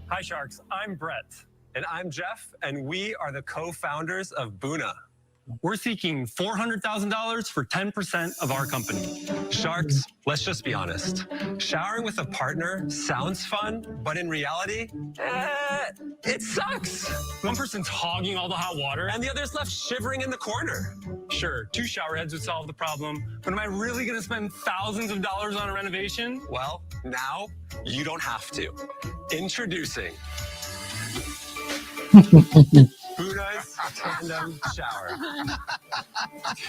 Hi, Sharks. I'm Brett. And I'm Jeff, and we are the co-founders of Boona. We're seeking $400,000 for 10% of our company. Sharks, let's just be honest. Showering with a partner sounds fun, but in reality, it sucks. One person's hogging all the hot water, And the other's left shivering in the corner. sure, 2 shower heads would solve the problem, but am I really going to spend thousands of dollars on a renovation? Well, now you don't have to. Introducing Boona's Tandem Shower.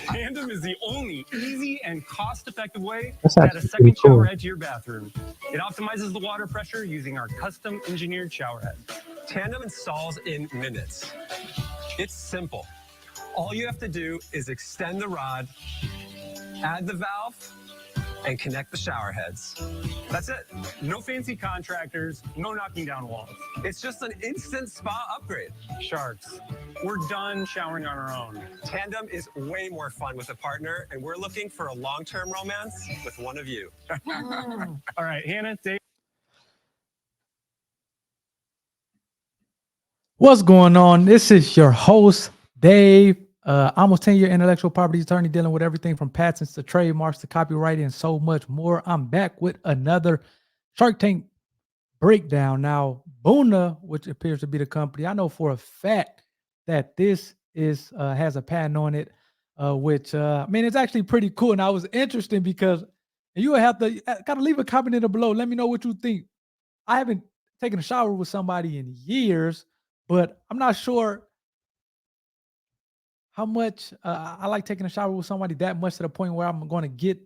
Tandem is the only easy and cost-effective way That's to add a actually second pretty cool. shower head to your bathroom. It optimizes the water pressure using our custom engineered shower head. Tandem installs in minutes. It's simple. All you have to do is extend the rod, add the valve, and connect the shower heads. That's it. No fancy contractors, no knocking down walls. It's just an instant spa upgrade. Sharks, we're done showering on our own. Tandem is way more fun with a partner, and we're looking for a long-term romance with one of you. All right, Hannah, Dave. What's going on? This is your host, Dave. Almost 10-year intellectual property attorney dealing with everything from patents to trademarks to copyright and so much more. I'm back with another Shark Tank breakdown. Now, Boona, which appears to be the company, I know for a fact that this is has a patent on it, which I mean, it's actually pretty cool. And I was interested because you will have to kind of leave a comment in the below. Let me know what you think. I haven't taken a shower with somebody in years, but I'm not sure how much I like taking a shower with somebody that much to the point where I'm going to get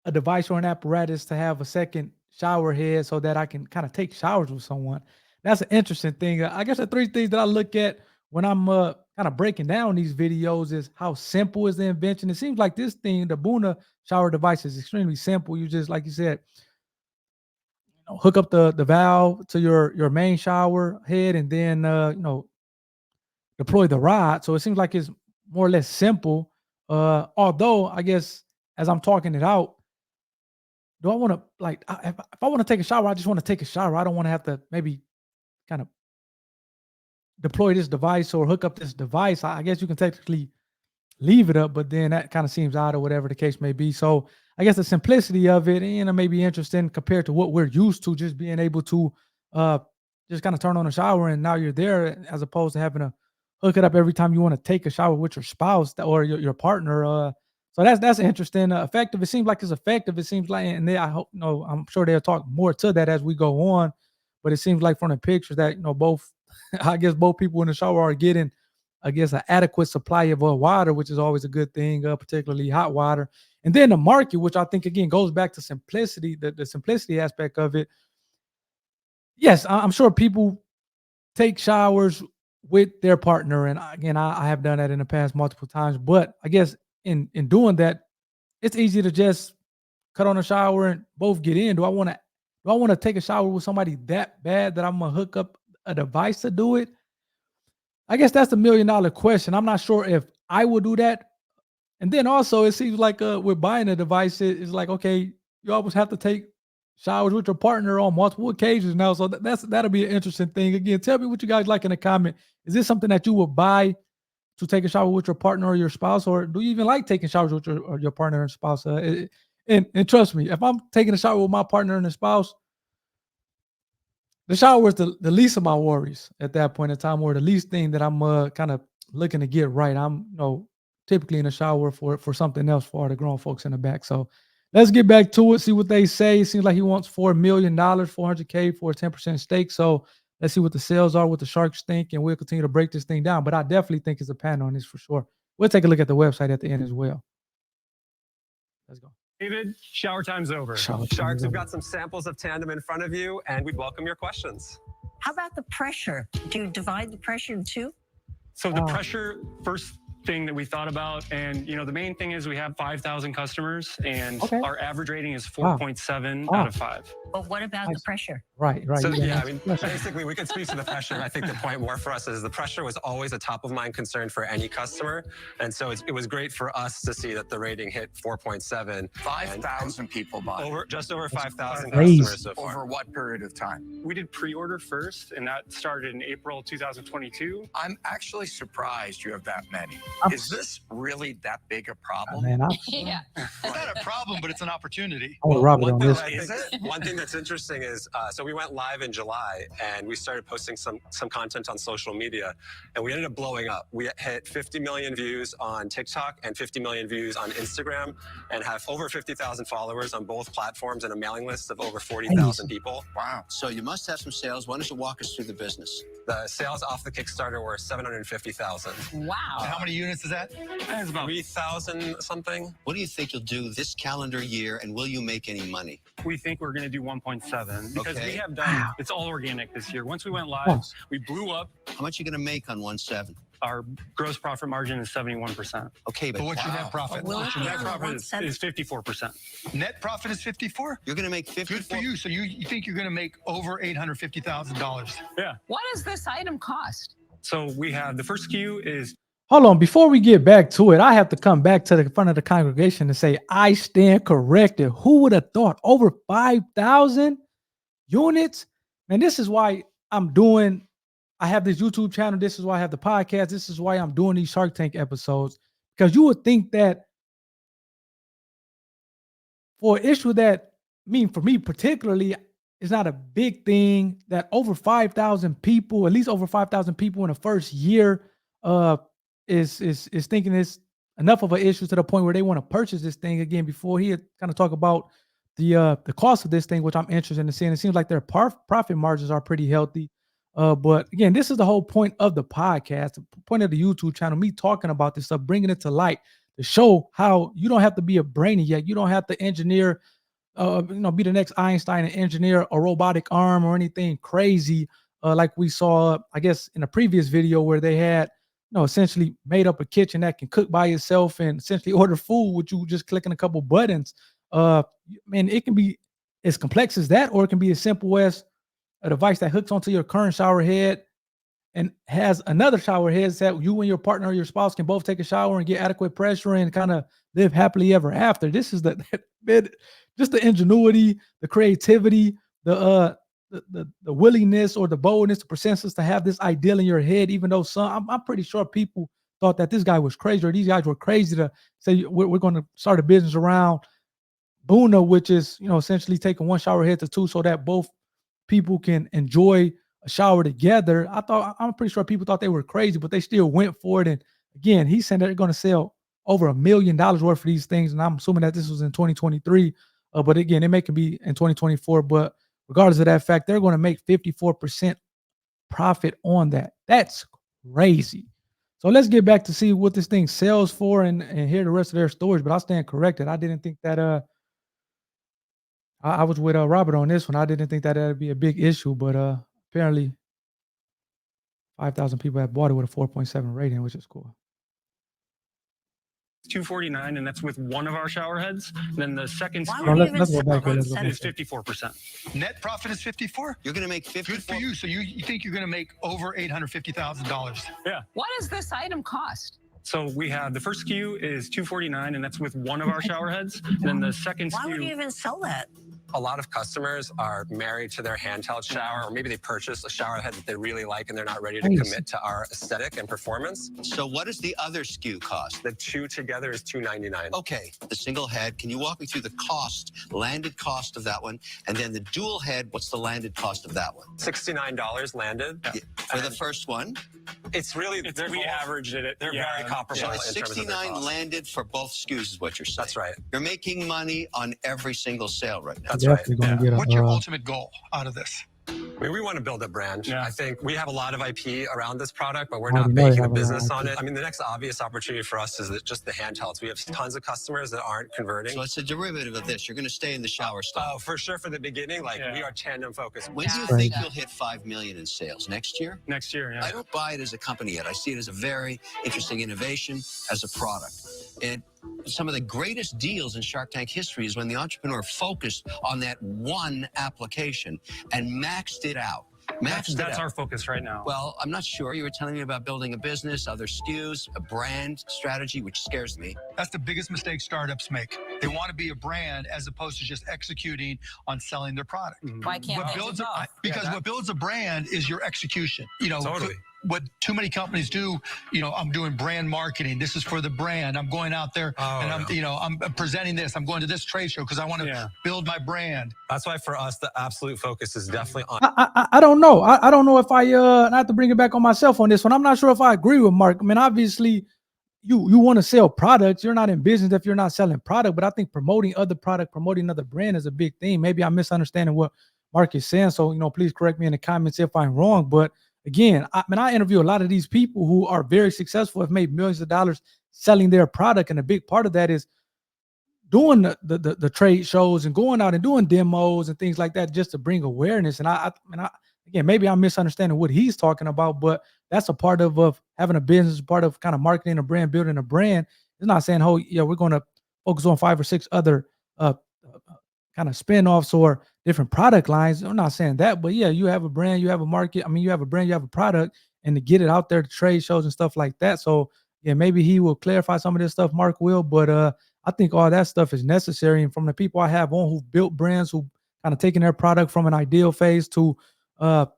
a device or an apparatus to have a second shower head so that I can kind of take showers with someone. That's an interesting thing. I guess the 3 things that I look at when I'm kind of breaking down these videos is how simple is the invention. It seems like this thing, the Boona shower device, is extremely simple. You just, like you said, hook up the valve to your main shower head and then deploy the rod. So it seems like it's more or less simple. Although I guess as I'm talking it out, do I want to if I want to take a shower, I just want to take a shower. I don't want to have to maybe kind of deploy this device or hook up this device. I guess you can technically leave it up, but then that kind of seems odd or whatever the case may be. So I guess the simplicity of it, and it may be interesting compared to what we're used to, just being able to just kind of turn on a shower and now you're there, as opposed to having to hook it up every time you want to take a shower with your spouse or your partner. So that's interesting. Effective. It seems like it's effective. It seems like, and I hope, I'm sure they'll talk more to that as we go on. But it seems like from the pictures that both, I guess both people in the shower are getting, I guess, an adequate supply of water, which is always a good thing, particularly hot water. And then the market, which I think again goes back to simplicity, the simplicity aspect of it. Yes, I'm sure people take showers with their partner, and again, I have done that in the past multiple times. But I guess in doing that, it's easy to just cut on a shower and both get in. Do I want to take a shower with somebody that bad that I'm gonna hook up a device to do it? I guess that's the $1 million question. I'm not sure if I would do that. And then also, it seems like with buying a device, it's like, okay, you always have to take showers with your partner on multiple occasions now. So that'll be an interesting thing. Again, tell me what you guys like in the comment. Is this something that you would buy to take a shower with your partner or your spouse, or do you even like taking showers with your partner and spouse? And trust me, if I'm taking a shower with my partner and a spouse, the shower is the least of my worries at that point in time, or the least thing that I'm kind of looking to get right. I'm typically in the shower for something else for the grown folks in the back. So let's get back to it, see what they say. It seems like he wants $4 million, $400K for a 10% stake. So let's see what the sales are, what the Sharks think, and we'll continue to break this thing down. But I definitely think it's a patent on this for sure. We'll take a look at the website at the end as well. Let's go. David, shower time's over. Sharks, we've got some samples of Tandem in front of you, and we'd welcome your questions. How about the pressure? Do you divide the pressure in two? So the pressure, first thing that we thought about. And, you know, the main thing is we have 5,000 customers and our average rating is 4.7 out of 5. But what about the pressure? Right. So, You yeah, got I mean, pressure. basically, we could speak to the pressure. I think the point more for us is the pressure was always a top-of-mind concern for any customer. And so it was great for us to see that the rating hit 4.7. 5,000 people bought. Just over 5,000 crazy. customers so far. Over what period of time? We did pre-order first, and that started in April 2022. I'm actually surprised you have that many. Is this really that big a problem? Man, Yeah. It's not a problem, but it's an opportunity. I want Robert on this. One thing that's interesting is, so we went live in July and we started posting some content on social media, and we ended up blowing up. We hit 50 million views on TikTok and 50 million views on Instagram, and have over 50,000 followers on both platforms and a mailing list of over 40,000 people. Wow. So you must have some sales. Why don't you walk us through the business? The sales off the Kickstarter were 750,000. Wow. How many units is that? It's about 3,000 something. What do you think you'll do this calendar year, and will you make any money? We think we're going to do 1.7 because Okay. we have done, it's all organic this year. Once we went live, we blew up. How much are you going to make on 1.7? Our gross profit margin is 71%. Okay, But what's your net profit? Will it be Net on profit 1.7? is 54%. Net profit is 54? You're going to make 54. Good for you. So you think you're going to make over $850,000? Yeah. What does this item cost? So we have the first SKU is Hold on, before we get back to it, I have to come back to the front of the congregation and say, I stand corrected. Who would have thought over 5,000 units? And this is why I have this YouTube channel. This is why I have the podcast. This is why I'm doing these Shark Tank episodes, because you would think that for an issue that, for me particularly, is not a big thing, that over 5,000 people, at least over 5,000 people in the first year, is thinking it's enough of an issue to the point where they want to purchase this thing again. Before he kind of talk about the cost of this thing, which I'm interested in seeing. It seems like their profit margins are pretty healthy. But again, this is the whole point of the podcast, the point of the YouTube channel, me talking about this stuff, bringing it to light to show how you don't have to be a brainiac. You don't have to engineer, be the next Einstein and engineer a robotic arm or anything crazy. Like we saw, I guess, in a previous video where they had, essentially made up a kitchen that can cook by itself and essentially order food with you just clicking a couple buttons. It can be as complex as that, or it can be as simple as a device that hooks onto your current shower head and has another shower head that you and your partner or your spouse can both take a shower and get adequate pressure and kind of live happily ever after. This is just the ingenuity, the creativity, the willingness or the boldness, the persistence to have this ideal in your head, even though I'm pretty sure people thought that this guy was crazy, or these guys were crazy to say we're going to start a business around Boona, which is, essentially taking one shower head to two so that both people can enjoy a shower together. I'm pretty sure people thought they were crazy, but they still went for it. And again, he said they're going to sell over $1 million worth of these things. And I'm assuming that this was in 2023. But again, it may can be in 2024. But regardless of that fact, they're going to make 54% profit on that. That's crazy. So let's get back to see what this thing sells for and hear the rest of their stories. But I stand corrected. I didn't think that I was with Robert on this one. I didn't think that would be a big issue, but apparently 5,000 people have bought it with a 4.7 rating, which is cool. $249, and that's with one of our shower heads. And then the second Why SKU would you let's even go back sell here. it? Let's go is back. 54%. Net profit is 54? You're going to make Good 54. for you. So you think you're going to make over $850,000? Yeah. What does this item cost? So we have the first SKU is $249, and that's with one of our shower heads. And then the second Why would you SKU, even sell that? A lot of customers are married to their handheld shower, or maybe they purchase a shower head that they really like and they're not ready to commit to our aesthetic and performance. So what does the other SKU cost? The two together is $299. Okay, the single head. Can you walk me through the landed cost of that one? And then the dual head, what's the landed cost of that one? $69 landed. Yeah, for the first one. It's really, we averaged it. They're very comparable. So it's in terms of their 69 cost. landed for both SKUs is what you're saying. That's right. You're making money on every single sale right now. That's right. Definitely gonna get What's your ultimate goal out of this? I mean, we want to build a brand. Yeah. I think we have a lot of IP around this product, but we're I not already know they making a have a lot of business on IP. it. I mean, the next obvious opportunity for us is just the handhelds. We have tons of customers that aren't converting. So it's a derivative of this. You're going to stay in the shower style. Oh, for sure. For the beginning, like we are Tandem focused. When do you Crazy. think you'll hit 5 million in sales? Next year? Next year, yeah. I don't buy it as a company yet. I see it as a very interesting innovation as a product. And some of the greatest deals in Shark Tank history is when the entrepreneur focused on that one application and maxed it out. That's our focus right now. Well, I'm not sure. You were telling me about building a business, other SKUs, a brand strategy, which scares me. That's the biggest mistake startups make. They want to be a brand as opposed to just executing on selling their product. Why can't What they builds do a, both? because what builds a brand is your execution. You know, Totally. what too many companies do, you know, I'm doing brand marketing. This is for the brand. I'm going out there and I'm presenting this. I'm going to this trade show because I want to build my brand. That's why for us, the absolute focus is definitely on. I don't know. I don't know if not to bring it back on myself on this one. I'm not sure if I agree with Mark. I mean, obviously, you want to sell products. You're not in business if you're not selling product. But I think promoting other product, promoting another brand is a big thing. Maybe I'm misunderstanding what Mark is saying. So, please correct me in the comments if I'm wrong. But again, I interview a lot of these people who are very successful, have made millions of dollars selling their product. And a big part of that is doing the trade shows and going out and doing demos and things like that just to bring awareness. And again, maybe I'm misunderstanding what he's talking about, but that's a part of having a business, part of kind of marketing a brand, building a brand. It's not saying, oh, yeah, we're going to focus on 5 or 6 other kind of spin-offs or different product lines. I'm not saying that, but yeah, you have a brand, you have a market. I mean, you have a brand, you have a product, and to get it out there to trade shows and stuff like that. So yeah, maybe he will clarify some of this stuff, Mark will, but I think all that stuff is necessary. And from the people I have on who've built brands, who kind of taken their product from an ideal phase to the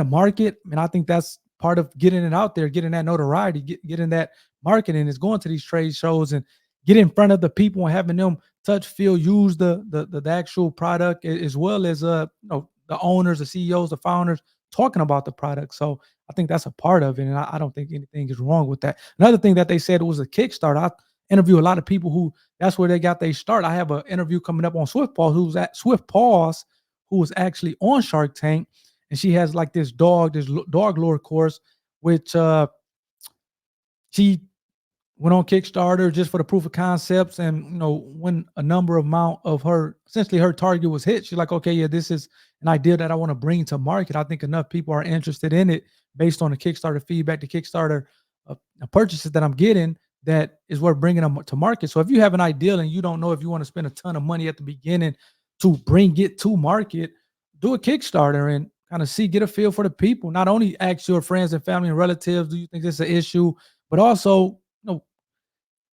market, and I think that's part of getting it out there, getting that notoriety, getting that marketing, is going to these trade shows and get in front of the people and having them touch, feel, use the actual product, as well as the owners, the CEOs, the founders talking about the product. So I think that's a part of it, and I don't think anything is wrong with that. Another thing that they said was a Kickstarter. I interview a lot of people who that's where they got their start. I have an interview coming up on Swift Paws, who was actually on Shark Tank, and she has like this dog lore course, which she went on Kickstarter just for the proof of concepts. And, when a number amount of her target was hit, she's like, okay, yeah, this is an idea that I want to bring to market. I think enough people are interested in it based on the Kickstarter feedback, the Kickstarter purchases that I'm getting, that is worth bringing them to market. So if you have an idea and you don't know if you want to spend a ton of money at the beginning to bring it to market, do a Kickstarter and kind of get a feel for the people. Not only ask your friends and family and relatives, do you think this is an issue, but also,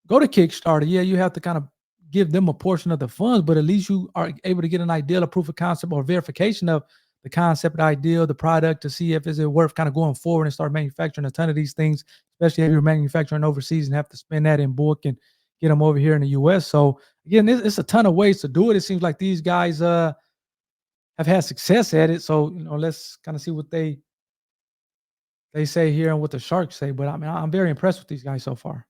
go to Kickstarter. Yeah, you have to kind of give them a portion of the funds, but at least you are able to get an idea, a proof of concept, or verification of the concept, the idea, the product, to see if is it worth kind of going forward and start manufacturing a ton of these things, especially if you're manufacturing overseas and have to spend that in bulk and get them over here in the U.S. So again, it's a ton of ways to do it. It seems like these guys have had success at it. So let's kind of see what they say here and what the Sharks say. But I mean, I'm very impressed with these guys so far.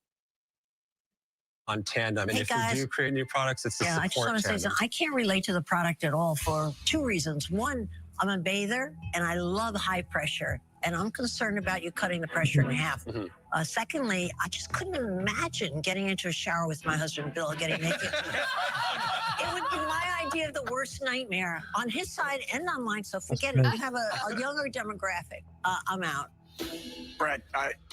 On Tandem, and Hey, if guys. you do create new products, it's to I just support want to say Tandem. something. I can't relate to the product at all for 2 reasons. One, I'm a bather and I love high pressure, and I'm concerned about you cutting the pressure in half. Secondly, I just couldn't imagine getting into a shower with my husband Bill, getting naked. It would be my idea of the worst nightmare on his side and on mine. So forget it. You have a younger demographic. I'm out. Brett,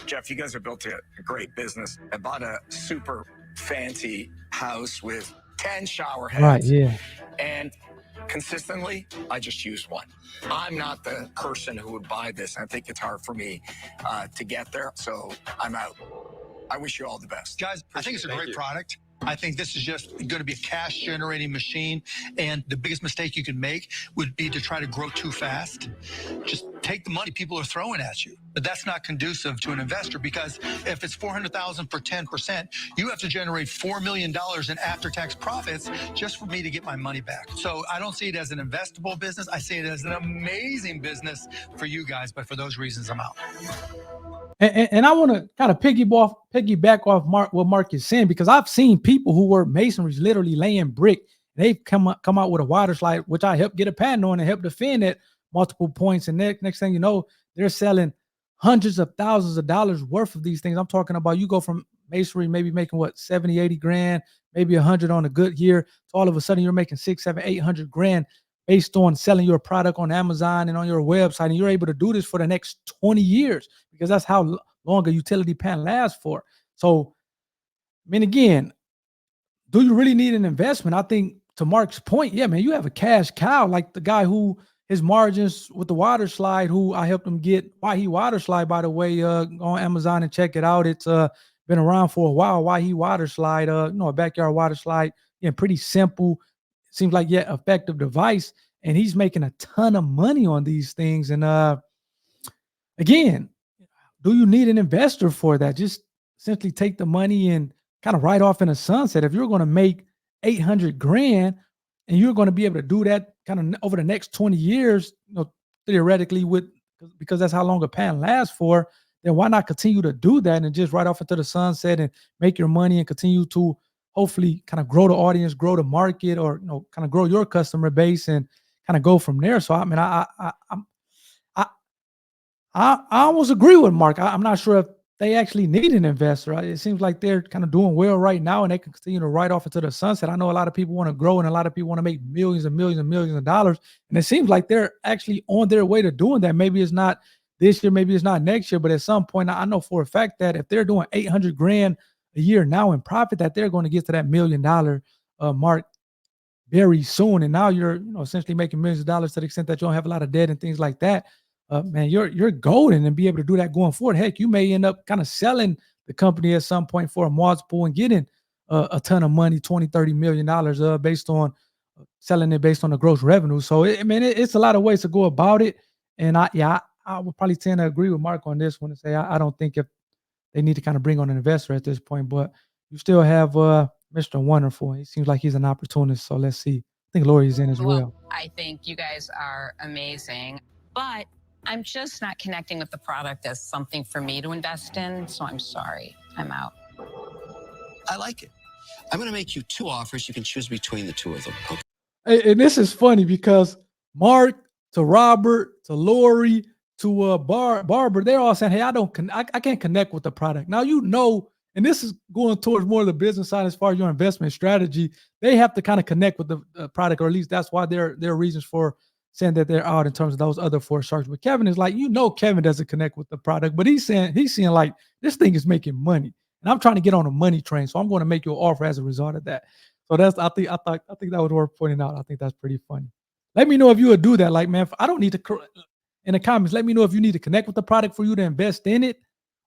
Jeff, you guys have built a great business. I bought a super fancy house with 10 shower heads. Right, yeah. And consistently, I just use one. I'm not the person who would buy this. I think it's hard for me to get there. So I'm out. I wish you all the best. Guys, I think it's a great product. I think this is just going to be a cash generating machine. And the biggest mistake you can make would be to try to grow too fast. Just take the money people are throwing at you. But that's not conducive to an investor, because if it's $400,000 for 10%, you have to generate $4 million in after-tax profits just for me to get my money back. So I don't see it as an investable business. I see it as an amazing business for you guys. But for those reasons, I'm out. And I want to kind of piggyback off what Mark is saying, because I've seen people who were masonries literally laying brick. They've come out with a water slide, which I helped get a patent on and help defend it. multiple points. And next thing you know, they're selling hundreds of thousands of dollars worth of these things. I'm talking about you go from masonry, maybe making what, 70, 80 grand, maybe 100 on a good year. So all of a sudden you're making 6, 7, 800 grand based on selling your product on Amazon and on your website. And you're able to do this for the next 20 years because that's how long a utility pan lasts for. So, I mean, again, do you really need an investment? I think to Mark's point, yeah, man, you have a cash cow, like the guy who his margins with the water slide, who I helped him get Why He Water Slide, by the way, go on Amazon and check it out. It's been around for a while. Why He Water Slide, a backyard water slide. Yeah, pretty simple. Seems like, yeah, effective device. And he's making a ton of money on these things. And again, do you need an investor for that? Just simply take the money and kind of ride off in a sunset. If you're going to make 800 grand and you're going to be able to do that kind of over the next 20 years, theoretically, because that's how long a pan lasts for, then why not continue to do that and just ride off into the sunset and make your money and continue to hopefully kind of grow the audience, grow the market, or kind of grow your customer base and kind of go from there. So I mean, I almost agree with Mark. I'm not sure if they actually need an investor. It seems like they're kind of doing well right now and they can continue to ride off into the sunset. I know a lot of people want to grow and a lot of people want to make millions and millions and millions of dollars. And it seems like they're actually on their way to doing that. Maybe it's not this year, maybe it's not next year, but at some point, I know for a fact that if they're doing 800 grand a year now in profit, that they're going to get to that $1 million mark very soon. And now you're essentially making millions of dollars to the extent that you don't have a lot of debt and things like that. Man, you're golden and be able to do that going forward. Heck, you may end up kind of selling the company at some point for a multiple and getting a ton of money, $20, $30 million based on selling it based on the gross revenue. So, it's a lot of ways to go about it. And I would probably tend to agree with Mark on this one and say I don't think if they need to kind of bring on an investor at this point, but you still have Mr. Wonderful. He seems like he's an opportunist. So let's see. I think Lori's in as well. I think you guys are amazing, but I'm just not connecting with the product as something for me to invest in. So I'm sorry. I'm out. I like it. I'm going to make you 2 offers. You can choose between the 2 of them. Okay? And this is funny because Mark to Robert to Lori to Barbara, they're all saying, hey, I can't connect with the product. Now, and this is going towards more of the business side as far as your investment strategy. They have to kind of connect with the product, or at least that's why there are reasons for saying that they're out in terms of those other 4 sharks. But Kevin is like, Kevin doesn't connect with the product, but he's seeing like this thing is making money, and I'm trying to get on a money train, so I'm going to make you an offer as a result of that. So I think that was worth pointing out. I think that's pretty funny. Let me know if you would do that. Like, man, I don't need to. In the comments, let me know if you need to connect with the product for you to invest in it,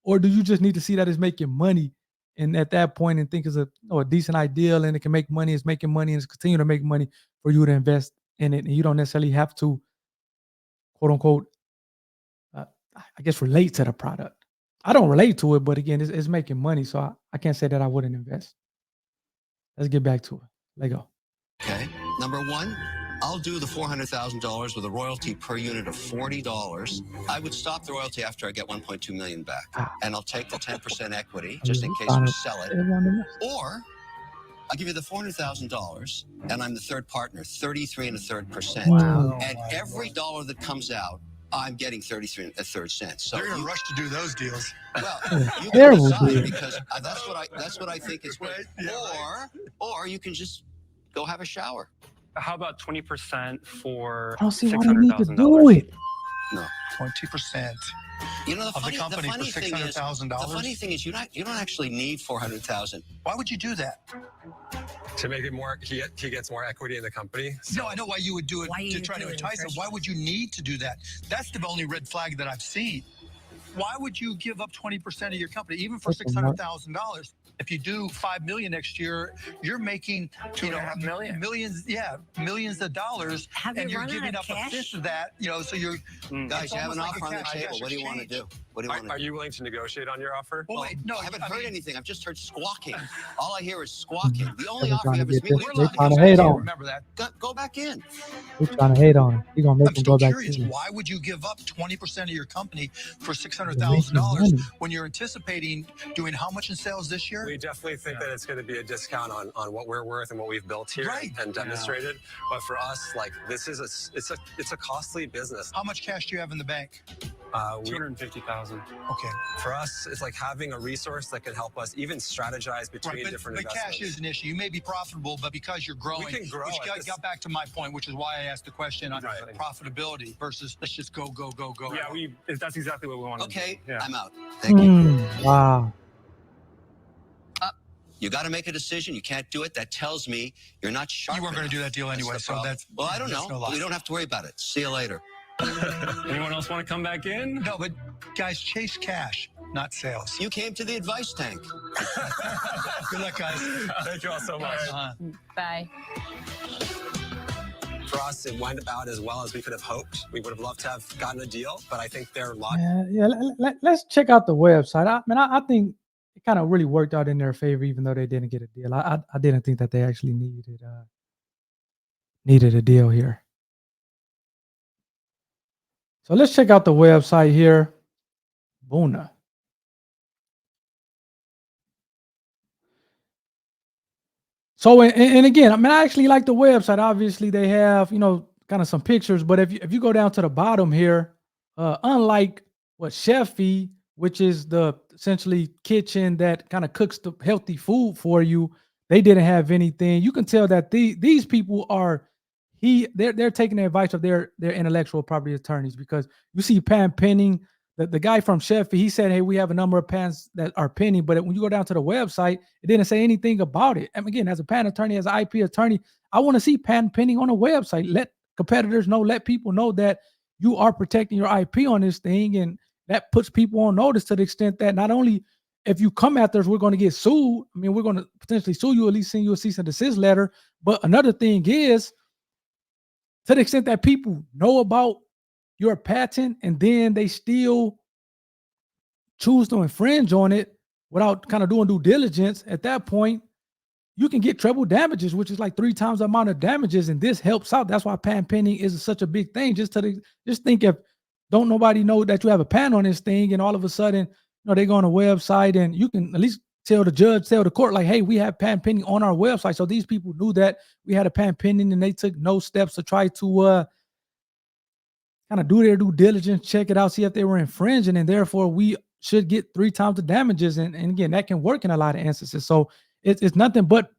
or do you just need to see that it's making money, and at that point, and think it's a decent idea and it can make money, it's making money, and it's continue to make money for you to invest in it, and you don't necessarily have to, quote unquote, I guess relate to the product. I don't relate to it, but again, it's making money, so I can't say that I wouldn't invest. Let's get back to it. Let go. Okay. Number 1. I'll do the $400,000 with a royalty per unit of $40. I would stop the royalty after I get 1.2 million back, and I'll take the 10% equity just in case we sell it. Or I'll give you the $400,000, and I'm the third partner, 33 1/3%. Wow. And every dollar that comes out, I'm getting 33 1/3 cents. So you're in a rush to do those deals. Well, you can decide, because that's what I think is great. Right. Or you can just go have a shower. How about 20% for I don't see why they need to do it. No, 20%. the of the company for $600,000. The funny thing is, you don't actually need $400,000. Why would you do that? To make it more, he gets more equity in the company. No, I know why you would do it to try to entice him. Why would you need to do that? That's the only red flag that I've seen. Why would you give up 20% of your company, even for $600,000? If you do $5 million next year, you're making $2.5 million. Millions of dollars, and you're giving up a fifth of that. So you're guys, you have an offer on the table. What do you want to do? Are you willing to negotiate on your offer? Well, wait, no, I haven't heard anything. I've just heard squawking. All I hear is squawking. The only offer you trying have to is get me. this. They're trying to hate on him. Remember that. Go back in. They're trying to hate on him. You're gonna make I'm him still go back curious. in. Why would you give up 20% of your company for $600,000? $600,000 when you're anticipating doing how much in sales this year? We definitely think that it's going to be a discount on what we're worth and what we've built here and demonstrated. But for us, like this is it's a costly business. How much cash do you have in the bank? 250,000. Okay. For us, it's like having a resource that can help us even strategize between different investments. But cash is an issue. You may be profitable, but because you're growing, we can grow. Which got back to my point, which is why I asked the question on profitability versus let's just go. Yeah, that's exactly what we want to do. Okay, Yeah. I'm out. Thank you. Wow. You got to make a decision. You can't do it. That tells me you're not sharp. You weren't going to do that deal anyway, so that's... Well, I don't know. We don't have to worry about it. See you later. Anyone else want to come back in? No, but guys, chase cash, not sales. You came to the advice tank. Good luck, guys. Thank you all so much. Bye. For us, it went about as well as we could have hoped. We would have loved to have gotten a deal, but I think they're lucky. Let's check out the website. I think it kind of really worked out in their favor, even though they didn't get a deal. I didn't think that they actually needed a deal here. So let's check out the website here. Boona. So, and again, I actually like the website. Obviously, they have, kind of some pictures. But if you go down to the bottom here, unlike what Chefy, which is the essentially kitchen that kind of cooks the healthy food for you, they didn't have anything. You can tell that these people are they're taking the advice of their intellectual property attorneys, because you see pan pending. The guy from Chefy, he said, hey, we have a number of pans that are pending, but when you go down to the website, it didn't say anything about it. And again, as a pan attorney, as an IP attorney, I want to see pan pending on a website. Let competitors know, let people know that you are protecting your IP on this thing, and that puts people on notice to the extent that not only if you come after us, we're going to get sued. I mean, we're going to potentially sue you, at least send you a cease and desist letter. But another thing is, to the extent that people know about your patent and then they still choose to infringe on it without kind of doing due diligence, at that point, you can get treble damages, which is like 3 times the amount of damages. And this helps out. That's why patent pending is such a big thing. Just think, if don't nobody know that you have a patent on this thing, and all of a sudden, they go on a website, and you can at least tell the judge, tell the court, like, hey, we have patent pending on our website. So these people knew that we had a patent pending, and they took no steps to try to kind of do their due diligence, check it out, see if they were infringing, and therefore we should get 3 times the damages. And again, that can work in a lot of instances. So it's nothing but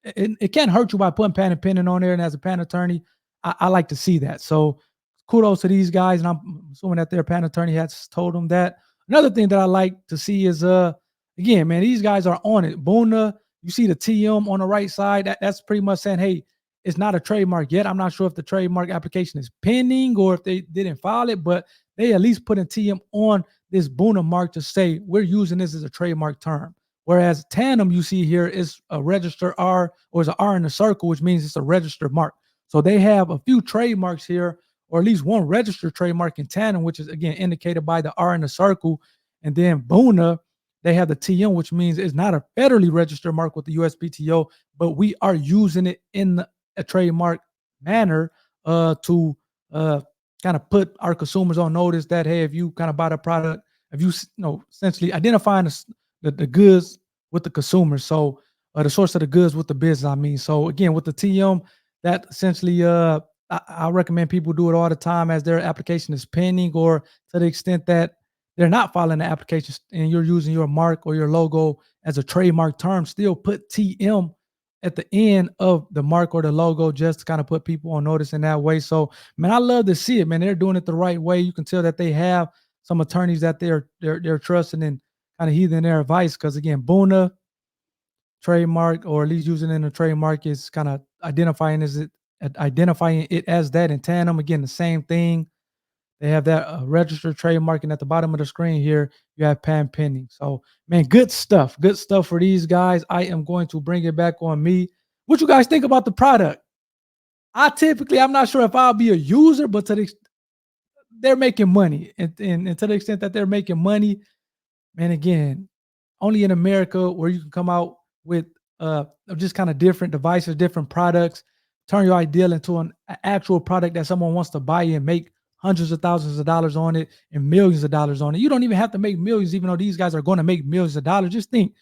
it can't hurt you by putting patent pending on there. And as a patent attorney, I like to see that. So kudos to these guys, and I'm assuming that their patent attorney has told them that. Another thing that I like to see is again, man, these guys are on it. Boona, you see the TM on the right side. That's pretty much saying, hey, it's not a trademark yet. I'm not sure if the trademark application is pending or if they didn't file it, but they at least put a TM on this Boona mark to say we're using this as a trademark term. Whereas Tandem, you see here, is a registered R, or is an R in a circle, which means it's a registered mark. So they have a few trademarks here, or at least one registered trademark in Tandem, which is again indicated by the R in the circle. And then Boona, they have the TM, which means it's not a federally registered mark with the USPTO, but we are using it in a trademark manner to kind of put our consumers on notice that, hey, if you kind of buy the product, if you essentially identifying the goods with the consumer, so the source of the goods with the business, I mean. So again, with the TM, that essentially I recommend people do it all the time as their application is pending, or to the extent that they're not filing the application and you're using your mark or your logo as a trademark term, still put TM at the end of the mark or the logo, just to kind of put people on notice in that way. So, man, I love to see it, man. They're doing it the right way. You can tell that they have some attorneys that they're trusting and kind of heeding their advice. Because again, Boona trademark, or at least using it in a trademark, is kind of identifying it as that. In Tandem, again, the same thing. They have that registered trademark, and at the bottom of the screen here, you have patent pending. So, man, good stuff for these guys. I am going to bring it back on me. What you guys think about the product? I'm not sure if I'll be a user, but they're making money, and to the extent that they're making money, man, again, only in America where you can come out with just kind of different devices, different products, turn your ideal into an actual product that someone wants to buy and make hundreds of thousands of dollars on it and millions of dollars on it. You don't even have to make millions, even though these guys are going to make millions of dollars. Just think,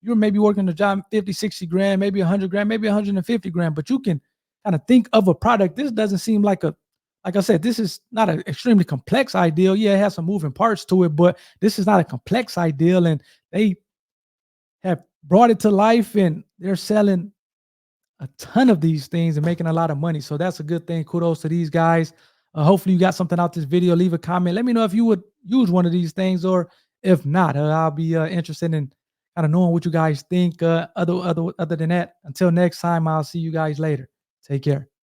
you're maybe working a job 50, 60 grand, maybe 100 grand, maybe 150 grand, but you can kind of think of a product. This doesn't seem like like I said, this is not an extremely complex ideal. Yeah, it has some moving parts to it, but this is not a complex ideal. And they have brought it to life, and they're selling a ton of these things and making a lot of money. So that's a good thing. Kudos to these guys. Hopefully you got something out this video. Leave a comment. Let me know if you would use one of these things, or if not, I'll be interested in kind of knowing what you guys think. Other than that, until next time, I'll see you guys later. Take care.